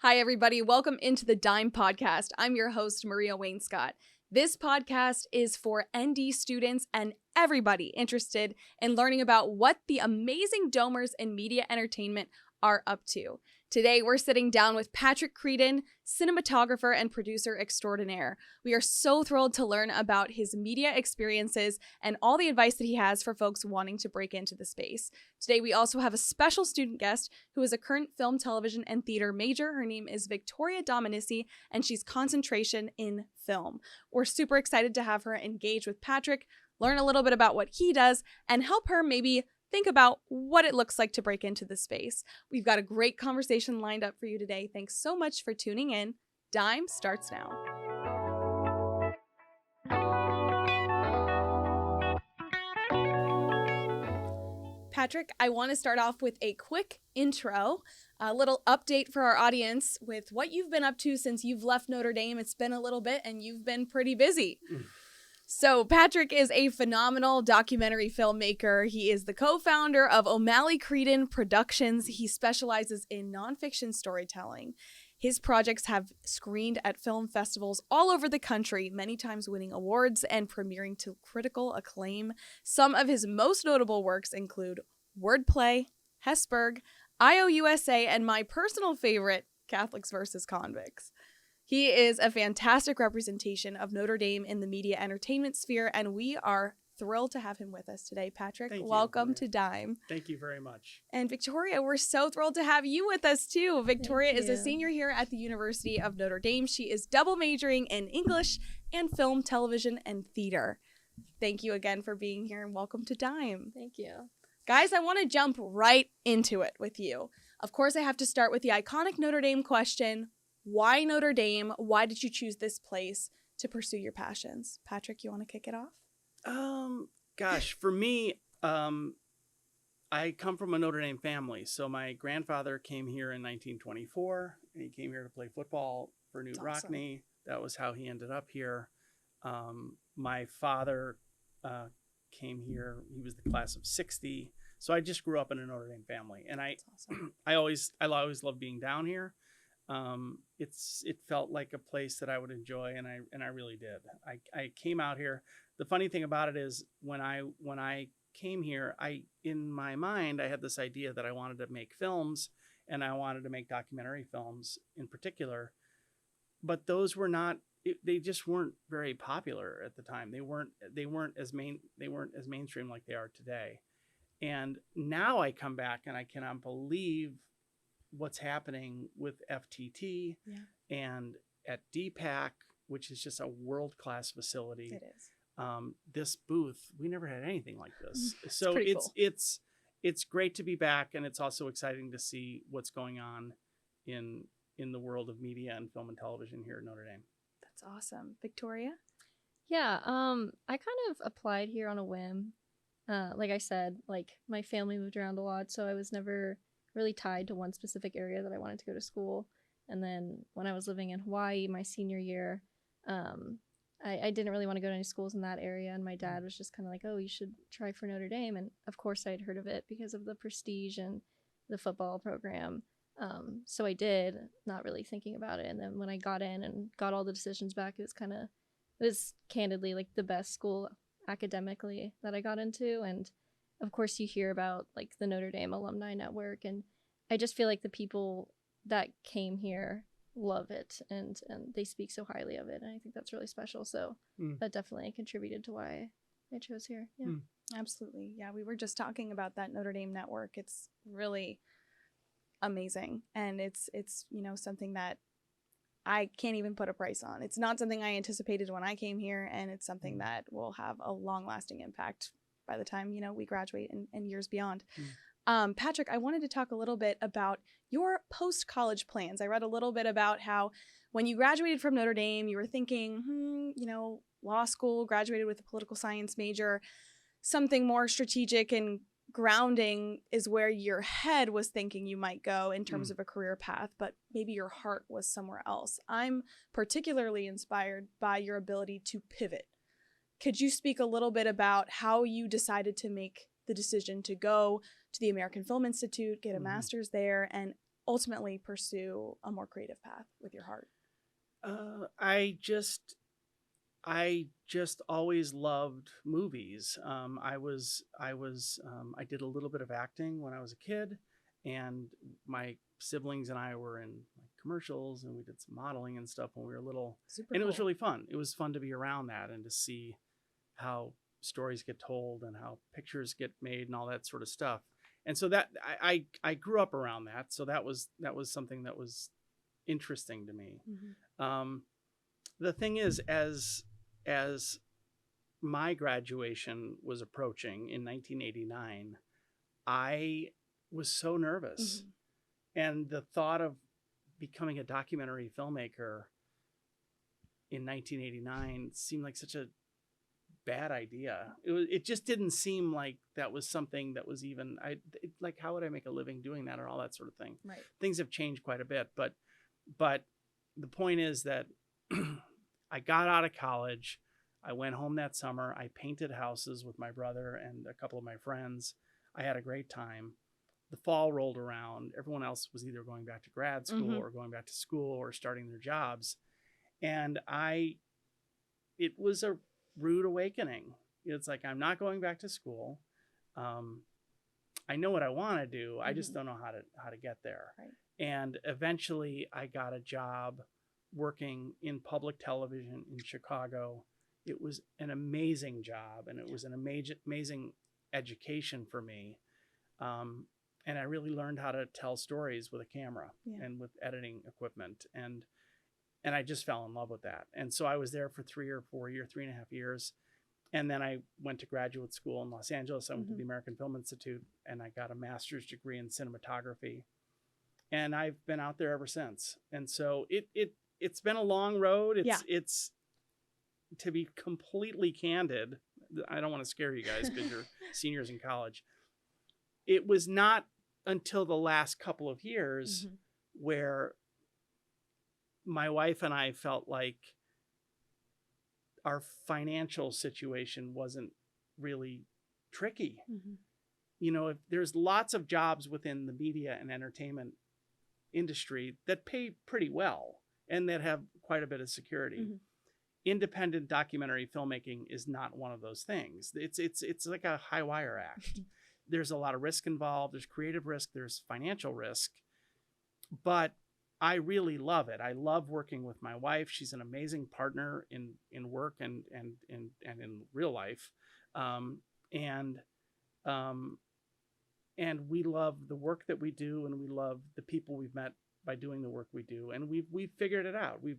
Hi, everybody. Welcome into the DiME podcast. I'm your host, Maria Wainscott. This podcast is for ND students and everybody interested in learning about what the amazing domers in media entertainment are up to. Today, we're sitting down with Patrick Creadon, cinematographer and producer extraordinaire. We are so thrilled to learn about his media experiences and all the advice that he has for folks wanting to break into the space. Today, we also have a special student guest who is a current film, television, and theater major. Her name is Victoria Dominnessey, and she's concentration in film. We're super excited to have her engage with Patrick, learn a little bit about what he does, and help her maybe think about what it looks like to break into the space. We've got a great conversation lined up for you today. Thanks so much for tuning in. DiME starts now. Patrick, I want to start off with a quick intro, a little update for our audience with what you've been up to since you've left Notre Dame. It's been a little bit and you've been pretty busy. So Patrick is a phenomenal documentary filmmaker. He is the co-founder of O'Malley Creadon Productions. He specializes in nonfiction storytelling. His projects have screened at film festivals all over the country, many times winning awards and premiering to critical acclaim. Some of his most notable works include Wordplay, Hesburgh, IOUSA, and my personal favorite, Catholics versus Convicts. He is a fantastic representation of Notre Dame in the media entertainment sphere, and we are thrilled to have him with us today. Patrick, welcome to DiME. Thank you very much. And Victoria, we're so thrilled to have you with us too. Victoria is a senior here at the University of Notre Dame. She is double majoring in English and film, television, and theater. Thank you again for being here, and welcome to DiME. Thank you. Guys, I want to jump right into it with you. Of course, I have to start with the iconic Notre Dame question. Why Notre Dame? Why did you choose this place to pursue your passions? Patrick, you want to kick it off? Gosh, for me, I come from a Notre Dame family. So my grandfather came here in 1924, and he came here to play football for Newt Rockne. That was how he ended up here. My father came here. He was the class of 60. So I just grew up in a Notre Dame family, and I always loved being down here. It felt like a place that I would enjoy, and I really did. I came out here. The funny thing about it is when I came here, in my mind, I had this idea that I wanted to make films, and I wanted to make documentary films in particular, but those were not, they just weren't very popular at the time. They weren't as mainstream like they are today. And now I come back and I cannot believe what's happening with FTT and at DPAC, which is just a world-class facility. It is. This booth, we never had anything like this. So cool. It's great to be back, and it's also exciting to see what's going on in the world of media and film and television here at Notre Dame. That's awesome. Victoria? Yeah, I kind of applied here on a whim. Like I said, like my family moved around a lot, so I was never really tied to one specific area that I wanted to go to school. And then when I was living in Hawaii my senior year, I didn't really want to go to any schools in that area, and my dad was just kind of like, oh, you should try for Notre Dame. And of course I'd heard of it because of the prestige and the football program. So I did, not really thinking about it. And then when I got in and got all the decisions back, it was candidly like the best school academically that I got into. And of course you hear about like the Notre Dame alumni network, and I just feel like the people that came here love it, and they speak so highly of it, and I think that's really special. So that definitely contributed to why I chose here. Absolutely. Yeah, we were just talking about that Notre Dame network. It's really amazing, and it's something that I can't even put a price on. It's not something I anticipated when I came here, and it's something that will have a long-lasting impact by the time, we graduate and years beyond. Patrick, I wanted to talk a little bit about your post-college plans. I read a little bit about how when you graduated from Notre Dame, you were thinking, law school, graduated with a political science major, something more strategic and grounding is where your head was thinking you might go in terms of a career path, but maybe your heart was somewhere else. I'm particularly inspired by your ability to pivot. Could you speak a little bit about how you decided to make the decision to go to the American Film Institute, get a master's there, and ultimately pursue a more creative path with your heart? I just always loved movies. I did a little bit of acting when I was a kid, and my siblings and I were in like commercials, and we did some modeling and stuff when we were little. Super And it was cool. really fun. It was fun to be around that and to see how stories get told and how pictures get made and all that sort of stuff. And so that I grew up around that. So that was something that was interesting to me. The thing is, as my graduation was approaching in 1989, I was so nervous. And the thought of becoming a documentary filmmaker in 1989 seemed like such a bad idea. It just didn't seem like that was something that was even, like, how would I make a living doing that or all that sort of thing? Right. Things have changed quite a bit, but the point is that I got out of college. I went home that summer. I painted houses with my brother and a couple of my friends. I had a great time. The fall rolled around. Everyone else was either going back to grad school or going back to school or starting their jobs. And it was a rude awakening. It's like, I'm not going back to school. I know what I want to do. I just don't know how to get there. Right. And eventually I got a job working in public television in Chicago. It was an amazing job, and it was an amazing education for me. And I really learned how to tell stories with a camera and with editing equipment. And I just fell in love with that. And so I was there for 3.5 years. And then I went to graduate school in Los Angeles. I went to the American Film Institute, and I got a master's degree in cinematography. And I've been out there ever since. And so it's been a long road. It's to be completely candid, I don't want to scare you guys because you're seniors in college. It was not until the last couple of years where my wife and I felt like our financial situation wasn't really tricky. You know, there's lots of jobs within the media and entertainment industry that pay pretty well and that have quite a bit of security. Independent documentary filmmaking is not one of those things. It's like a high wire act. There's a lot of risk involved. There's creative risk. There's financial risk. But I really love it. I love working with my wife. She's an amazing partner in work and in real life. And we love the work that we do, and we love the people we've met by doing the work we do. And we've figured it out. We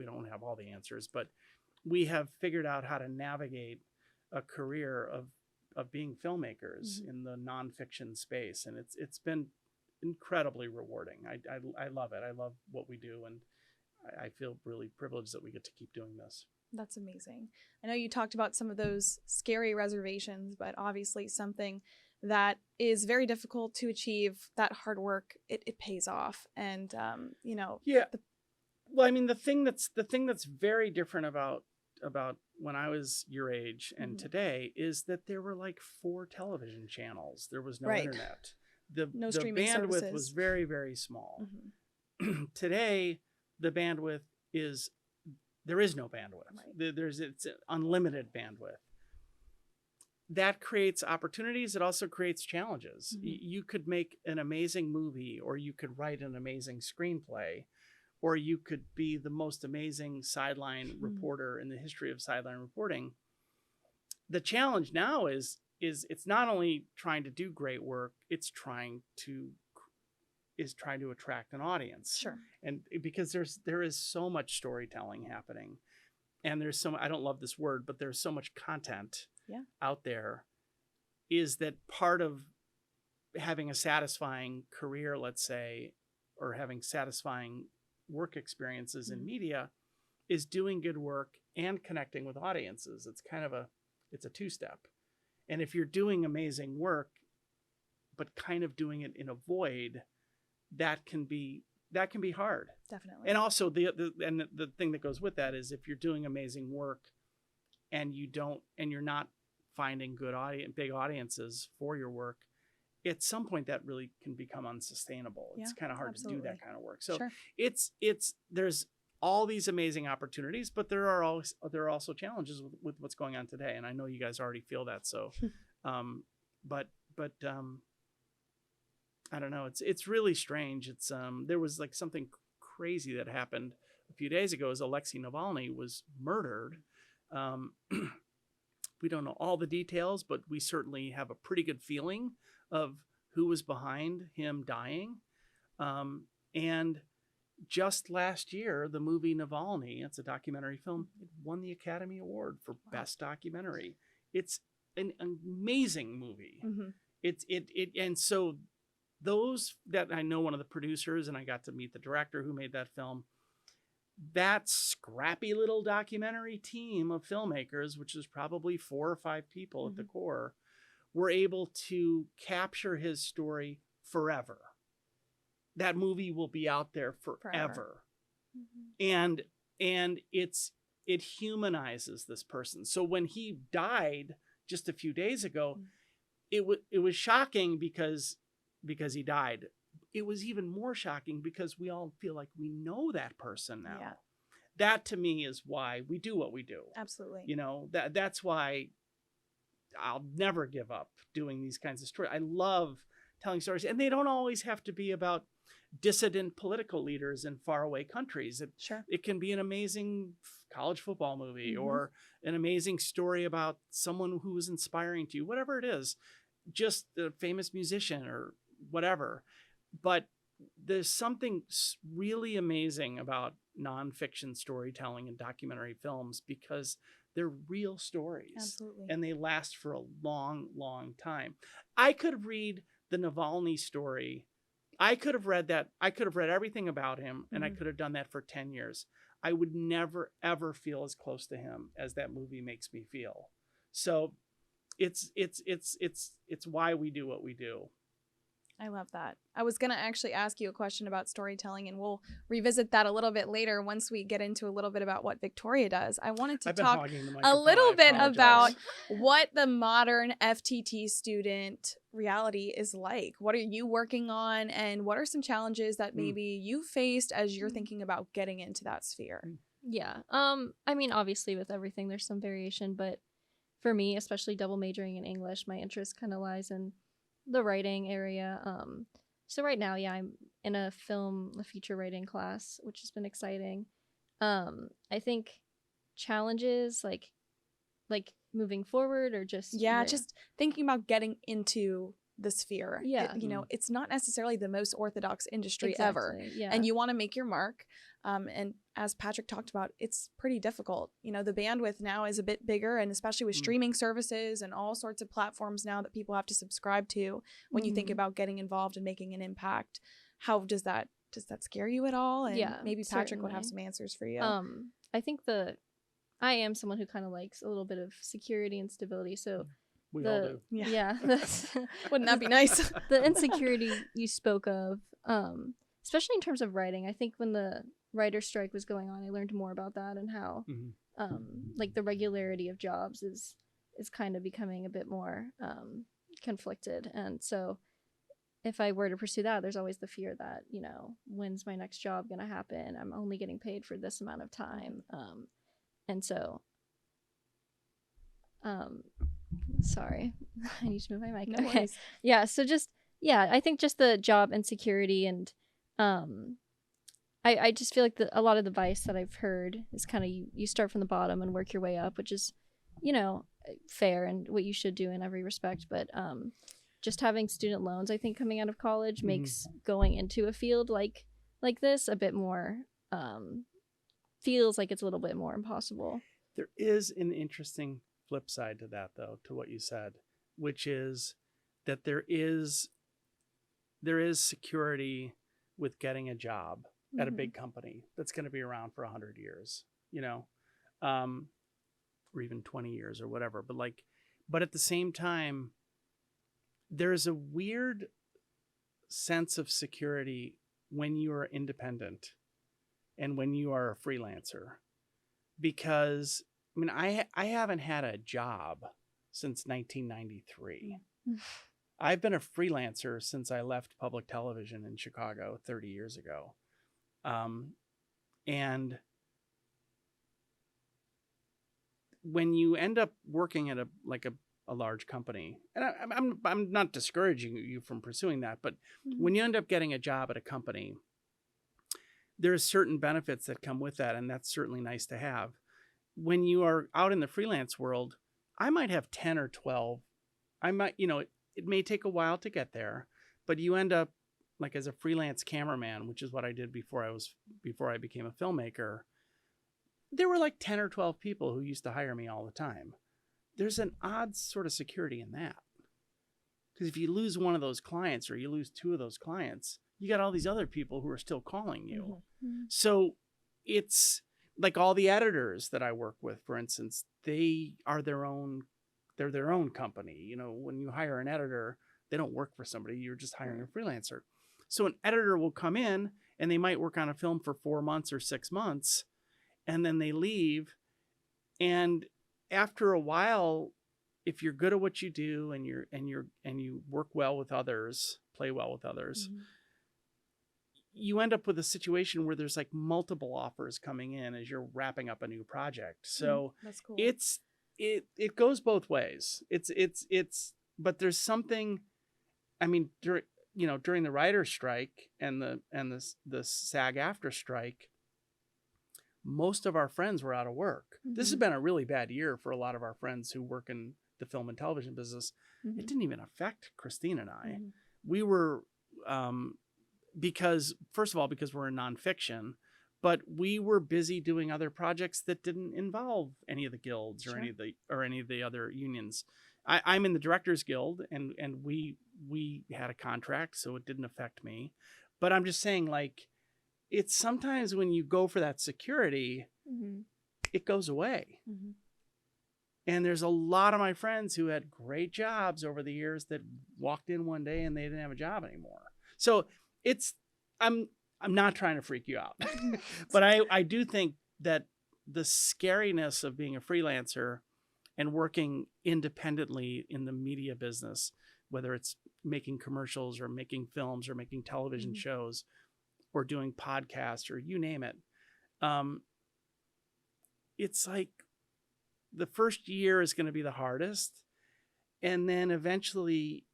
don't have all the answers, but we have figured out how to navigate a career of being filmmakers in the nonfiction space. And it's been incredibly rewarding. I love it. I love what we do. And I feel really privileged that we get to keep doing this. That's amazing. I know you talked about some of those scary reservations, but obviously something that is very difficult to achieve, that hard work, it pays off. And, well, I mean, the thing that's very different about when I was your age and today is that there were like 4 television channels. There was no internet. The bandwidth services was very, very small. Today, the bandwidth there is no bandwidth. Right. It's unlimited bandwidth. That creates opportunities. It also creates challenges. You could make an amazing movie, or you could write an amazing screenplay, or you could be the most amazing sideline reporter in the history of sideline reporting. The challenge now is it's not only trying to do great work, it's trying to attract an audience. Sure. And because there is so much storytelling happening, and I don't love this word, but there's so much content out there. Is that part of having a satisfying career, let's say, or having satisfying work experiences in media, is doing good work and connecting with audiences. It's kind of it's a 2-step. And if you're doing amazing work, but kind of doing it in a void, that can be hard. Definitely. And also the thing that goes with that is if you're doing amazing work and you're not finding big audiences for your work, at some point that really can become unsustainable. It's kind of hard absolutely. to do that kind of work. So Sure. it's there's all these amazing opportunities, but there are also challenges with what's going on today. And I know you guys already feel that. So, but I don't know. It's really strange. It's there was like something crazy that happened a few days ago as Alexei Navalny was murdered. We don't know all the details, but we certainly have a pretty good feeling of who was behind him dying. And just last year, the movie Navalny, it's a documentary film, it won the Academy Award for Best Documentary. It's an amazing movie. Mm-hmm. And so those that I know, one of the producers, and I got to meet the director who made that film, that scrappy little documentary team of filmmakers, which is probably 4 or 5 people at the core, were able to capture his story forever. That movie will be out there forever. Mm-hmm. And it humanizes this person. So when he died just a few days ago, it was shocking because he died. It was even more shocking because we all feel like we know that person now. Yeah. That to me is why we do what we do. Absolutely. You know, that's why I'll never give up doing these kinds of stories. I love telling stories, and they don't always have to be about dissident political leaders in faraway countries. It can be an amazing college football movie or an amazing story about someone who was inspiring to you, whatever it is, just a famous musician or whatever. But there's something really amazing about nonfiction storytelling and documentary films because they're real stories. Absolutely. And they last for a long, long time. I could read the Navalny story. I could have read that. I could have read everything about him, and I could have done that for 10 years. I would never, ever feel as close to him as that movie makes me feel. So it's why we do what we do. I love that. I was going to actually ask you a question about storytelling, and we'll revisit that a little bit later once we get into a little bit about what Victoria does. I wanted to talk a little bit about what the modern FTT student reality is like. What are you working on, and what are some challenges that maybe you faced as you're thinking about getting into that sphere? Yeah. I mean, obviously with everything, there's some variation, but for me, especially double majoring in English, my interest kind of lies in the writing area. So right now, I'm in a feature writing class, which has been exciting. I think challenges like moving forward or just just thinking about getting into the sphere. Yeah. It's not necessarily the most orthodox industry ever. Yeah. And you want to make your mark. And as Patrick talked about, it's pretty difficult. The bandwidth now is a bit bigger, and especially with streaming services and all sorts of platforms now that people have to subscribe to. When you think about getting involved and making an impact, how does that scare you at all? And maybe Patrick would have some answers for you. I think I am someone who kind of likes a little bit of security and stability. So we all do. Yeah. Wouldn't that be nice? The insecurity you spoke of, especially in terms of writing, I think when the writer's strike was going on, I learned more about that and how like the regularity of jobs is kind of becoming a bit more conflicted. And so if I were to pursue that, there's always the fear that, when's my next job going to happen? I'm only getting paid for this amount of time. And so, sorry, I need to move my mic. No Okay. worries. Yeah. So I think just the job insecurity and, I just feel like a lot of the advice that I've heard is kind of you start from the bottom and work your way up, which is, fair and what you should do in every respect. But just having student loans, I think, coming out of college makes going into a field like this a bit more, feels like it's a little bit more impossible. There is an interesting flip side to that, though, to what you said, which is that there is security with getting a job at a big company that's going to be around for 100 years, or even 20 years or whatever. But at the same time, there's a weird sense of security when you are independent and when you are a freelancer, because I haven't had a job since 1993. I've been a freelancer since I left public television in Chicago 30 years ago. And when you end up working at a large company, and I'm not discouraging you from pursuing that, but when you end up getting a job at a company, there's certain benefits that come with that, and that's certainly nice to have. When you are out in the freelance world, I might have 10 or 12. I might, it may take a while to get there, but you end up like as a freelance cameraman, which is what I did before I became a filmmaker. There were like 10 or 12 people who used to hire me all the time. There's an odd sort of security in that. Because if you lose one of those clients or you lose two of those clients, you got all these other people who are still calling you. Mm-hmm. So it's like all the editors that I work with, for instance, they're their own company. When you hire an editor, they don't work for somebody. You're just hiring a freelancer. So an editor will come in and they might work on a film for 4 months or 6 months, and then they leave. And after a while, if you're good at what you do and you work well with others, play well with others, mm-hmm. you end up with a situation where there's like multiple offers coming in as you're wrapping up a new project. So that's cool. It goes both ways. But there's something, I mean, during the writer's strike and the SAG-AFTRA strike, most of our friends were out of work. Mm-hmm. This has been a really bad year for a lot of our friends who work in the film and television business. Mm-hmm. It didn't even affect Christine and I. Mm-hmm. We were, because we're in nonfiction, but we were busy doing other projects that didn't involve any of the guilds or any of the other unions. I'm in the Directors Guild, and we had a contract, so it didn't affect me. But I'm just saying, like, it's sometimes when you go for that security, mm-hmm. it goes away. Mm-hmm. And there's a lot of my friends who had great jobs over the years that walked in one day and they didn't have a job anymore. So I'm not trying to freak you out, but I do think that the scariness of being a freelancer and working independently in the media business, whether it's making commercials or making films or making television mm-hmm. shows or doing podcasts or you name it, it's like the first year is going to be the hardest. And then eventually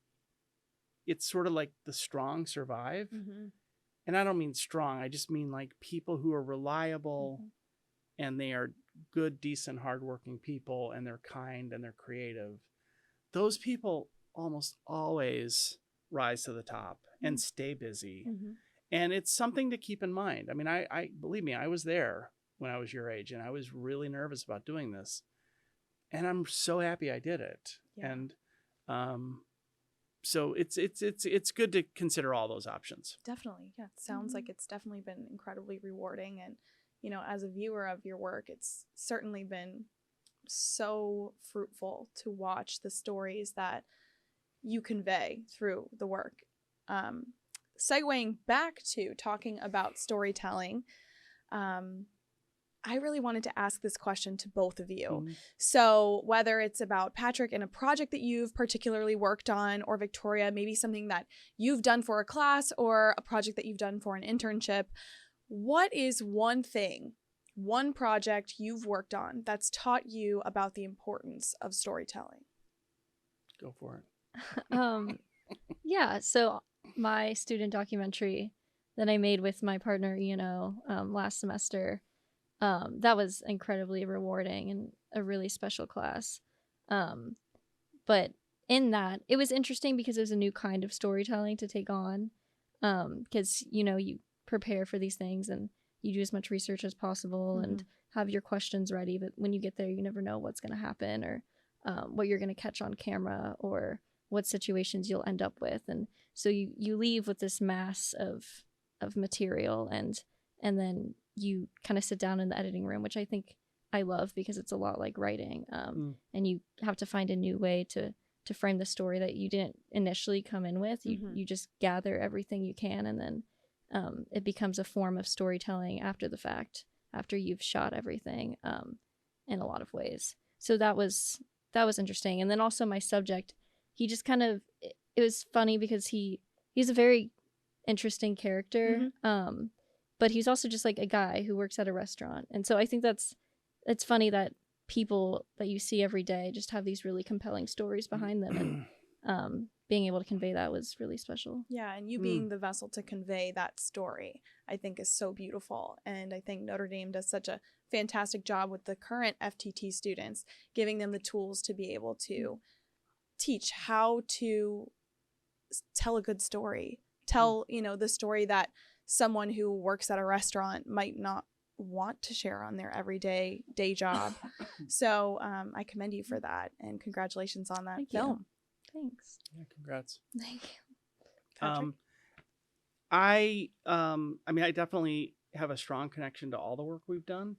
it's sort of like the strong survive. Mm-hmm. And I don't mean strong. I just mean like people who are reliable mm-hmm. and they are good, decent, hardworking people, and they're kind and they're creative. Those people almost always rise to the top mm-hmm. and stay busy. Mm-hmm. And it's something to keep in mind. I mean, I believe me, I was there when I was your age and I was really nervous about doing this. And I'm so happy I did it. Yeah. And so it's good to consider all those options. Definitely. Yeah. It sounds mm-hmm. like it's definitely been incredibly rewarding. And, as a viewer of your work, it's certainly been so fruitful to watch the stories that you convey through the work. Segueing back to talking about storytelling, I really wanted to ask this question to both of you. Mm-hmm. So whether it's about Patrick and a project that you've particularly worked on, or Victoria, maybe something that you've done for a class or a project that you've done for an internship, what is one project you've worked on that's taught you about the importance of storytelling? Go for it. Yeah, so my student documentary that I made with my partner, last semester, that was incredibly rewarding and a really special class. But in that, it was interesting because it was a new kind of storytelling to take on. Because, you prepare for these things and you do as much research as possible mm-hmm. and have your questions ready. But when you get there, you never know what's going to happen or what you're going to catch on camera or what situations you'll end up with. And so you leave with this mass of material and then you kind of sit down in the editing room, which I think I love because it's a lot like writing. And you have to find a new way to frame the story that you didn't initially come in with. You just gather everything you can, and then it becomes a form of storytelling after the fact, after you've shot everything in a lot of ways. So that was interesting. And then also my subject, he just kind of, it was funny because he's a very interesting character. But he's also just like a guy who works at a restaurant. And so I think it's funny that people that you see every day just have these really compelling stories behind them, and being able to convey that was really special. Yeah, and you being the vessel to convey that story, I think is so beautiful. And I think Notre Dame does such a fantastic job with the current FTT students, giving them the tools to be able to teach how to tell a good story. Tell, the story that someone who works at a restaurant might not want to share on their everyday day job. So I commend you for that, and congratulations on that film. Thanks. Yeah, congrats. Thank you. Patrick? I mean, I definitely have a strong connection to all the work we've done,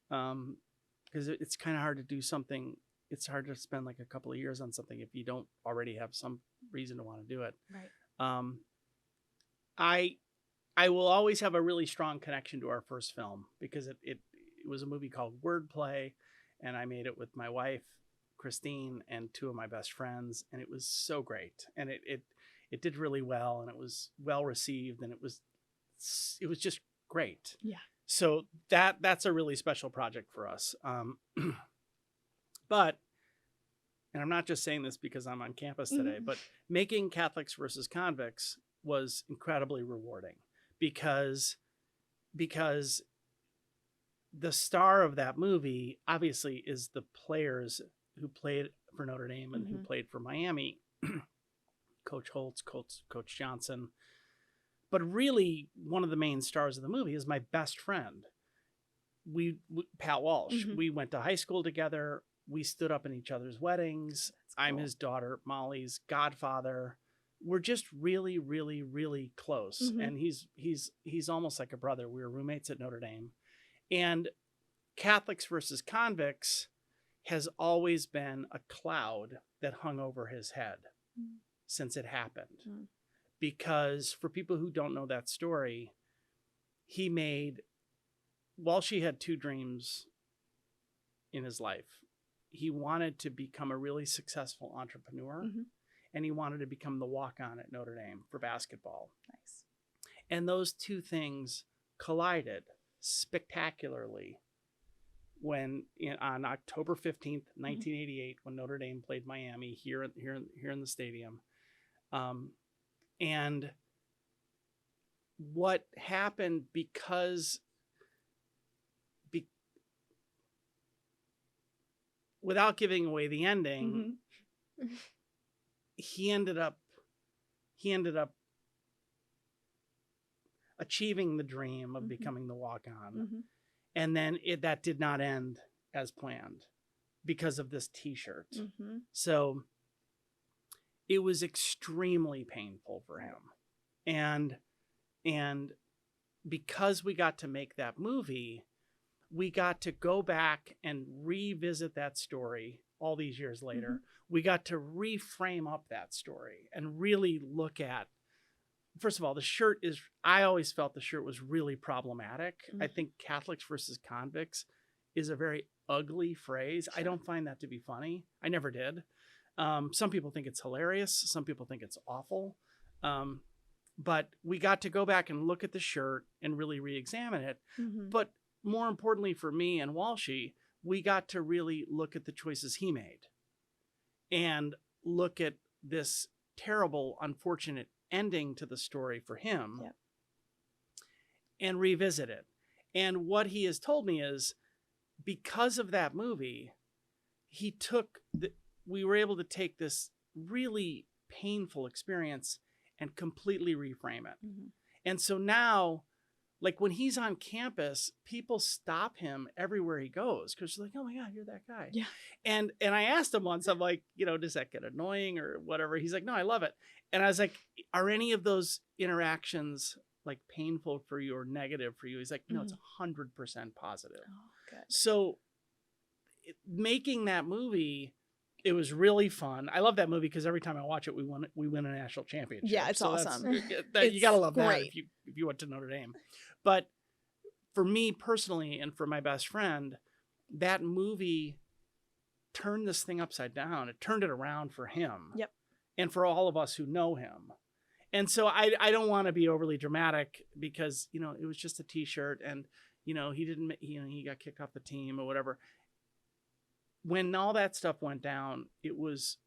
because it's kind of hard to do something. It's hard to spend like a couple of years on something if you don't already have some reason to want to do it. Right. I will always have a really strong connection to our first film because it was a movie called Wordplay, and I made it with my wife, Christine, and two of my best friends, and it was so great, and it did really well, and it was well received, and it was just great. Yeah. So that's a really special project for us. But, and I'm not just saying this because I'm on campus today, but making Catholics versus Convicts was incredibly rewarding because the star of that movie obviously is the players who played for Notre Dame and who played for Miami, Coach Holtz, Coach Johnson. But really, one of the main stars of the movie is my best friend, Pat Walsh. We went to high school together. We stood up in each other's weddings. Cool. I'm his daughter Molly's godfather. We're just really, really, really close, and he's almost like a brother. We were roommates at Notre Dame, and Catholics versus Convicts has always been a cloud that hung over his head since it happened. Because for people who don't know that story, Walshy had two dreams in his life. He wanted to become a really successful entrepreneur, and he wanted to become the walk-on at Notre Dame for basketball. Nice. And those two things collided spectacularly when on October 15th, 1988, when Notre Dame played Miami here in the stadium. And what happened without giving away the ending, he ended up achieving the dream of becoming the walk-on. And then that did not end as planned because of this t-shirt. So it was extremely painful for him. And because we got to make that movie, we got to go back and revisit that story all these years later. We got to reframe up that story and really look at, first of all, I always felt the shirt was really problematic. I think Catholics versus Convicts is a very ugly phrase. I don't find that to be funny. I never did. Some people think it's hilarious. Some people think it's awful. But we got to go back and look at the shirt and really re-examine it. But more importantly for me and Walshy, we got to really look at the choices he made and look at this terrible, unfortunate ending to the story for him and revisit it. And what he has told me is because of that movie, we were able to take this really painful experience and completely reframe it. And so now, like when he's on campus, people stop him everywhere he goes because they're like, "Oh my God, you're that guy." Yeah. And I asked him once, I'm like, does that get annoying or whatever? He's like, "No, I love it." And I was like, "Are any of those interactions like painful for you or negative for you?" He's like, "No, it's 100% positive." Oh, good. So making that movie, it was really fun. I love that movie because every time I watch it, we win a national championship. Yeah, it's awesome. You gotta love that great. if you went to Notre Dame. But for me personally, and for my best friend, that movie turned this thing upside down. It turned it around for him. Yep. and for all of us who know him. And so I don't want to be overly dramatic because, you know, it was just a t-shirt and, you know, he got kicked off the team or whatever. When all that stuff went down, it was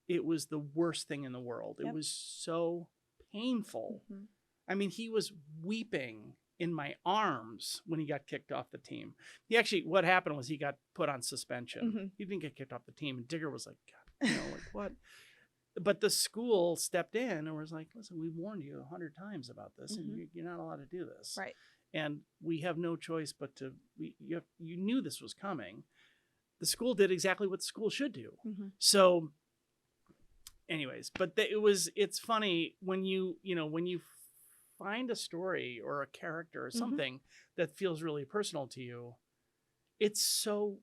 the worst thing in the world. Yep. It was so painful. Mm-hmm. I mean, he was weeping in my arms when he got kicked off the team. What happened was he got put on suspension. Mm-hmm. He didn't get kicked off the team. And Digger was like, God, you know, like what? But the school stepped in and was like, listen, we warned you 100 times about this, mm-hmm. and you're not allowed to do this. Right. And we have no choice but to, you knew this was coming. The school did exactly what the school should do. Mm-hmm. So anyways, but it's funny when you find a story or a character or something mm-hmm. that feels really personal to you, it's so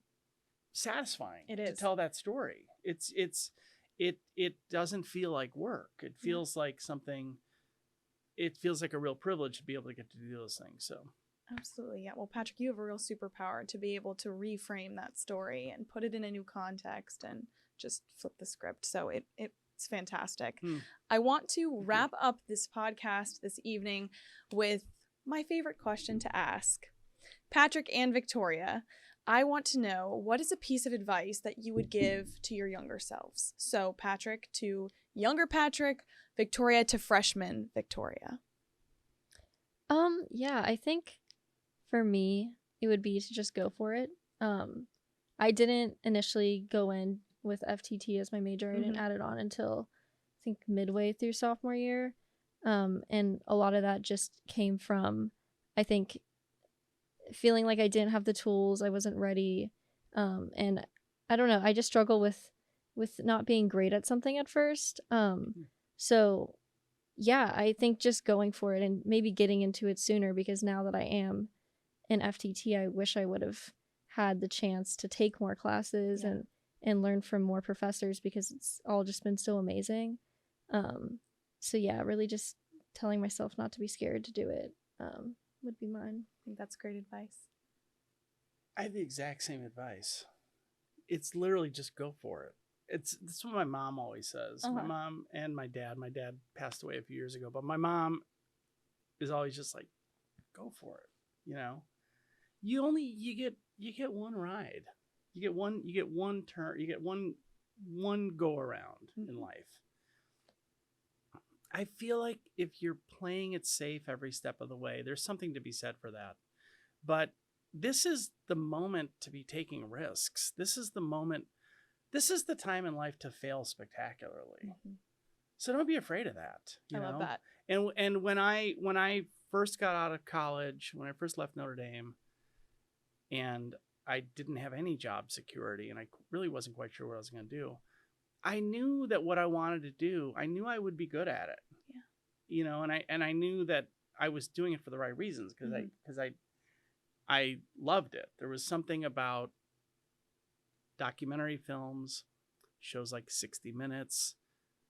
satisfying to tell that story. It doesn't feel like work. It feels like something, it feels like a real privilege to be able to get to do those things. So absolutely. Yeah. Well, Patrick, you have a real superpower to be able to reframe that story and put it in a new context and just flip the script. So it's fantastic. I want to wrap up this podcast this evening with my favorite question to ask. Patrick and Victoria, I want to know, what is a piece of advice that you would give to your younger selves? So Patrick to younger Patrick, Victoria to freshman Victoria. Yeah, I think for me, it would be to just go for it. I didn't initially go in with FTT as my major. I didn't add it on until I think midway through sophomore year. And a lot of that just came from, I think, feeling like I didn't have the tools, I wasn't ready. And I don't know, I just struggle with not being great at something at first. So yeah, I think just going for it and maybe getting into it sooner, because now that I am in FTT, I wish I would have had the chance to take more classes and learn from more professors, because it's all just been so amazing. So yeah, really just telling myself not to be scared to do it would be mine. I think that's great advice. I have the exact same advice. It's literally just go for it. That's what my mom always says. My mom and my dad. My dad passed away a few years ago, but my mom is always just like, go for it. You know, you get one ride. You get one turn. You get one go around in life. I feel like if you're playing it safe every step of the way, there's something to be said for that. But this is the moment to be taking risks. This is the moment. This is the time in life to fail spectacularly. So don't be afraid of that. I love that. And when I first got out of college, when I first left Notre Dame, and I didn't have any job security, and I really wasn't quite sure what I was going to do, I knew that what I wanted to do, I knew I would be good at it. Yeah. You know, and I knew that I was doing it for the right reasons, because I loved it. There was something about documentary films, shows like 60 Minutes,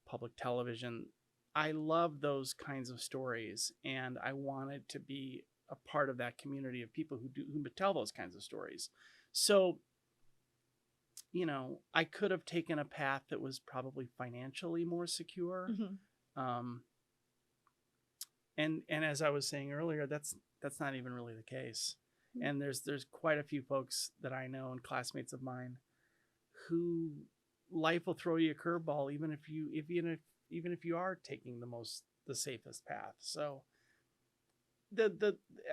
public television. I love those kinds of stories, and I wanted to be a part of that community of people who tell those kinds of stories. So, you know, I could have taken a path that was probably financially more secure. And as I was saying earlier, that's not even really the case. And there's quite a few folks that I know and classmates of mine who life will throw you a curveball, even if you are taking the safest path. So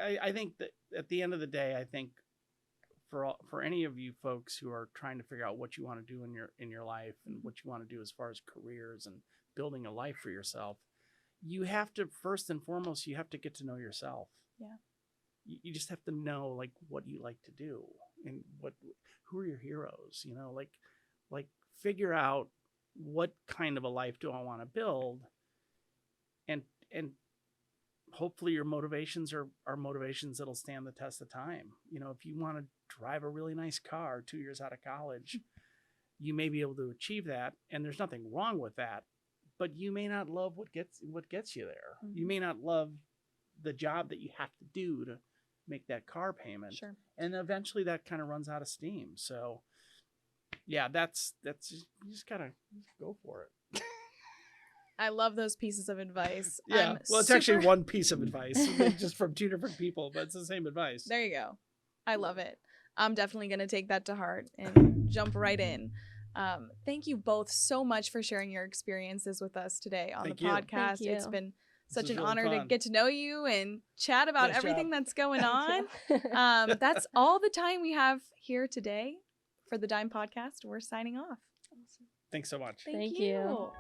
I think that at the end of the day, I think for any of you folks who are trying to figure out what you want to do in your life and what you want to do as far as careers and building a life for yourself, you have to, first and foremost, you have to get to know yourself. Yeah. You just have to know like what you like to do and who are your heroes, you know, like figure out what kind of a life do I want to build, and hopefully your motivations are motivations that'll stand the test of time. You know, if you want to drive a really nice car 2 years out of college, you may be able to achieve that, and there's nothing wrong with that, but you may not love what gets you there. You may not love the job that you have to do to make that car payment. Sure. And eventually that kind of runs out of steam. So yeah, that's you just gotta go for it. I love those pieces of advice. Yeah. Well, it's actually one piece of advice, just from two different people, but it's the same advice. There you go. I love it. I'm definitely going to take that to heart and jump right in. Thank you both so much for sharing your experiences with us today on the podcast. It's been such an honor to get to know you and chat about everything that's going on. That's all the time we have here today for the DiME podcast. We're signing off. Awesome. Thanks so much. Thank you.